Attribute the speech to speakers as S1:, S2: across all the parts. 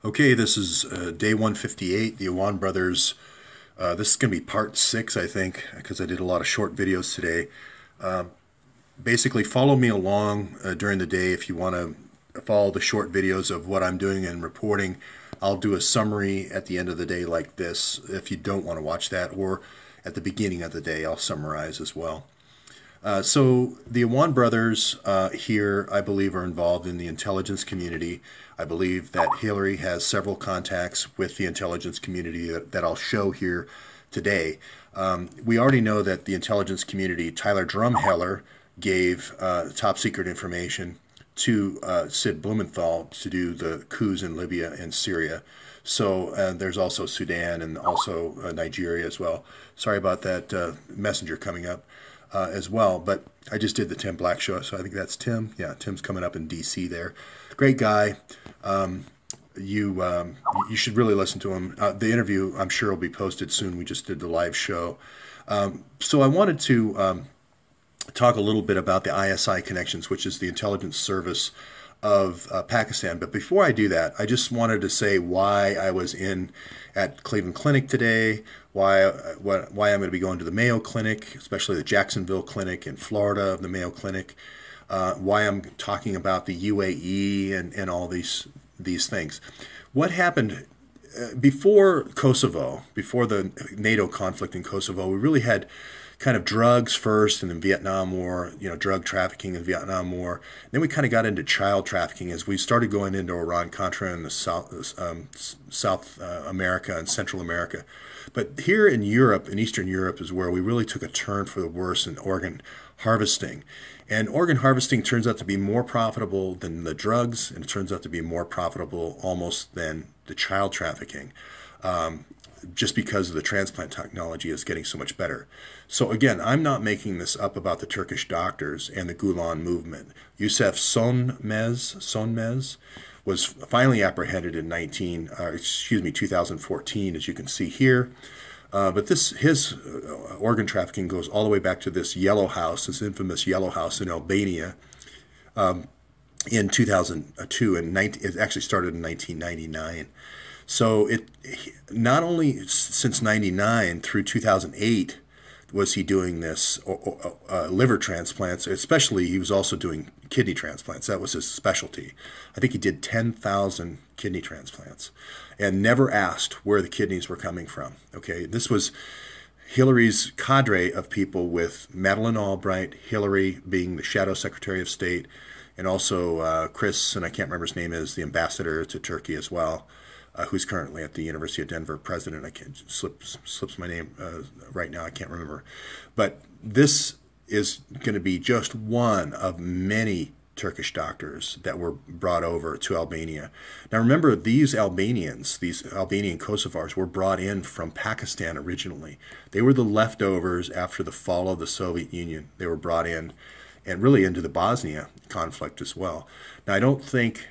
S1: Okay, this is day 158, the Awan brothers. This is going to be part 6, I think, because I did a lot of short videos today. Basically, follow me along during the day if you want to follow the short videos of what I'm doing and reporting. I'll do a summary at the end of the day like this if you don't want to watch that, or at the beginning of the day I'll summarize as well. So the Awan brothers here, I believe, are involved in the intelligence community. I believe that Hillary has several contacts with the intelligence community that I'll show here today. We already know that the intelligence community, Tyler Drumheller, gave top secret information to Sid Blumenthal to do the coups in Libya and Syria. So there's also Sudan and also Nigeria as well. Sorry about that messenger coming up. As well, but I just did the Tim Black show, so I think that's Tim. Yeah, Tim's coming up in DC there. Great guy. You should really listen to him. The interview, I'm sure, will be posted soon. We just did the live show. So I wanted to talk a little bit about the ISI connections, which is the intelligence service of Pakistan. But before I do that, I just wanted to say why I was at Cleveland Clinic today, why I'm going to be going to the Mayo Clinic, especially the Jacksonville Clinic in Florida of the Mayo Clinic, why I'm talking about the UAE and all these things. What happened before Kosovo, before the NATO conflict in Kosovo, we really had kind of drugs first, and then Vietnam War, drug trafficking in Vietnam War. Then we kind of got into child trafficking as we started going into Iran-Contra in the South America and Central America. But here in Europe, in Eastern Europe, is where we really took a turn for the worse in organ harvesting. And organ harvesting turns out to be more profitable than the drugs, and it turns out to be more profitable almost than the child trafficking. Just because of the transplant technology is getting so much better. So again, I'm not making this up about the Turkish doctors and the Gulen movement. Yusuf Sönmez was finally apprehended in 2014, as you can see here. But his organ trafficking goes all the way back to this yellow house, this infamous yellow house in Albania, in 2002, and it actually started in 1999. So it not only since 99 through 2008 was he doing this liver transplants, especially he was also doing kidney transplants. That was his specialty. I think he did 10,000 kidney transplants and never asked where the kidneys were coming from. Okay, this was Hillary's cadre of people, with Madeleine Albright, Hillary being the shadow Secretary of State, and also Chris, and I can't remember his name, is the ambassador to Turkey as well. Who's currently at the University of Denver president. I can't, slips my name right now, I can't remember. But this is going to be just one of many Turkish doctors that were brought over to Albania. Now remember, these Albanian Kosovars were brought in from Pakistan originally. They were the leftovers after the fall of the Soviet Union. They were brought in, and really into the Bosnia conflict as well. Now I don't think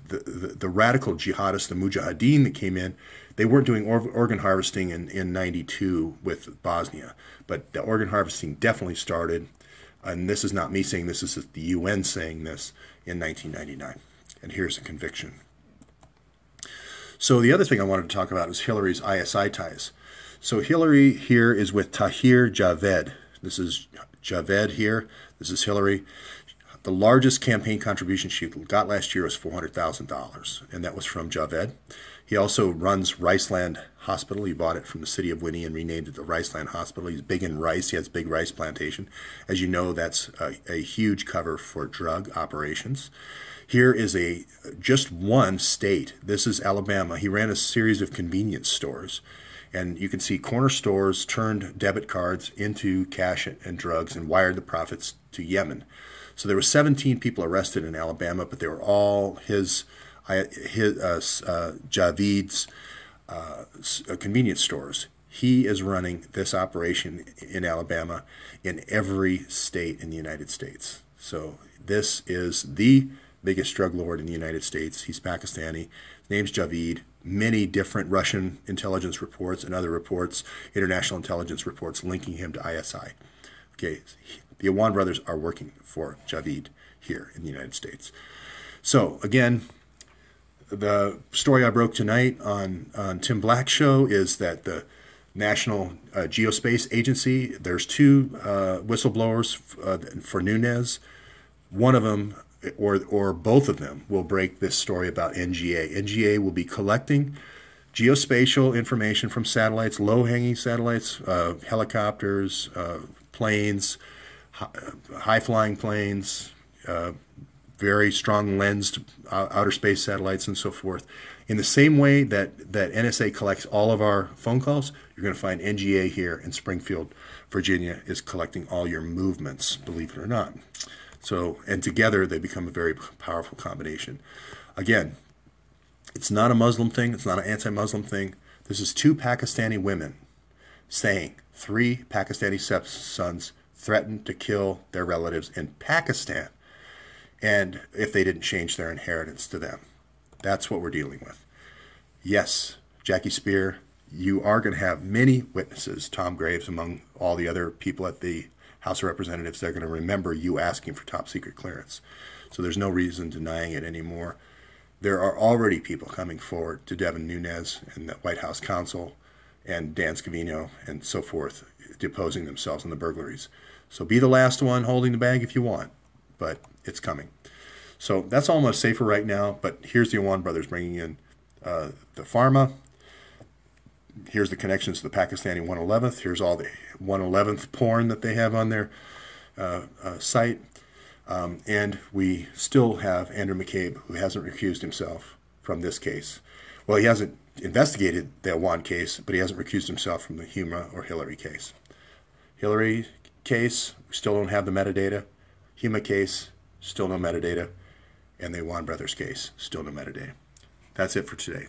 S1: the radical jihadists, the mujahideen that came in, they weren't doing organ harvesting in 92 with Bosnia, but the organ harvesting definitely started, and this is not me saying this, this is the UN saying this, in 1999. And here's a conviction. So the other thing I wanted to talk about is Hillary's ISI ties. So Hillary here is with Tahir Javed. This is Javed here. This is Hillary. The largest campaign contribution she got last year was $400,000, and that was from Javed. He also runs Riceland Hospital. He bought it from the city of Winnie and renamed it the Riceland Hospital. He's big in rice. He has a big rice plantation. As you know, that's a huge cover for drug operations. Here is just one state. This is Alabama. He ran a series of convenience stores. And you can see corner stores turned debit cards into cash and drugs and wired the profits to Yemen. So there were 17 people arrested in Alabama, but they were all Javed's convenience stores. He is running this operation in Alabama in every state in the United States. So this is the biggest drug lord in the United States. He's Pakistani. His name's Javed. Many different Russian intelligence reports and other reports, international intelligence reports, linking him to ISI. Okay, the Awan brothers are working for Javed here in the United States. So again, the story I broke tonight on Tim Black's show is that the National Geospace Agency, there's two whistleblowers for Nunez. One of them, or both of them, will break this story about NGA. NGA will be collecting geospatial information from satellites, low-hanging satellites, helicopters, planes, high-flying planes, very strong lensed outer space satellites, and so forth. In the same way that NSA collects all of our phone calls, you're going to find NGA here in Springfield, Virginia, is collecting all your movements, believe it or not. So, and together they become a very powerful combination. Again, it's not a Muslim thing. It's not an anti-Muslim thing. This is two Pakistani women saying 3 Pakistani sons threatened to kill their relatives in Pakistan, and if they didn't change their inheritance to them. That's what we're dealing with. Yes, Jackie Spear, you are going to have many witnesses, Tom Graves among all the other people at the House of Representatives. They're going to remember you asking for top secret clearance. So there's no reason denying it anymore. There are already people coming forward to Devin Nunes and the White House counsel and Dan Scavino and so forth, deposing themselves in the burglaries. So be the last one holding the bag if you want, but it's coming. So that's all I'm going to say for right now, but here's the Awan brothers bringing in the pharma. Here's the connections to the Pakistani 111th. Here's all the 111th porn that they have on their site. And we still have Andrew McCabe, who hasn't recused himself from this case. Well, he hasn't investigated the Awan case, but he hasn't recused himself from the Huma or Hillary case. Hillary case, we still don't have the metadata. Huma case, still no metadata. And the Awan brothers case, still no metadata. That's it for today.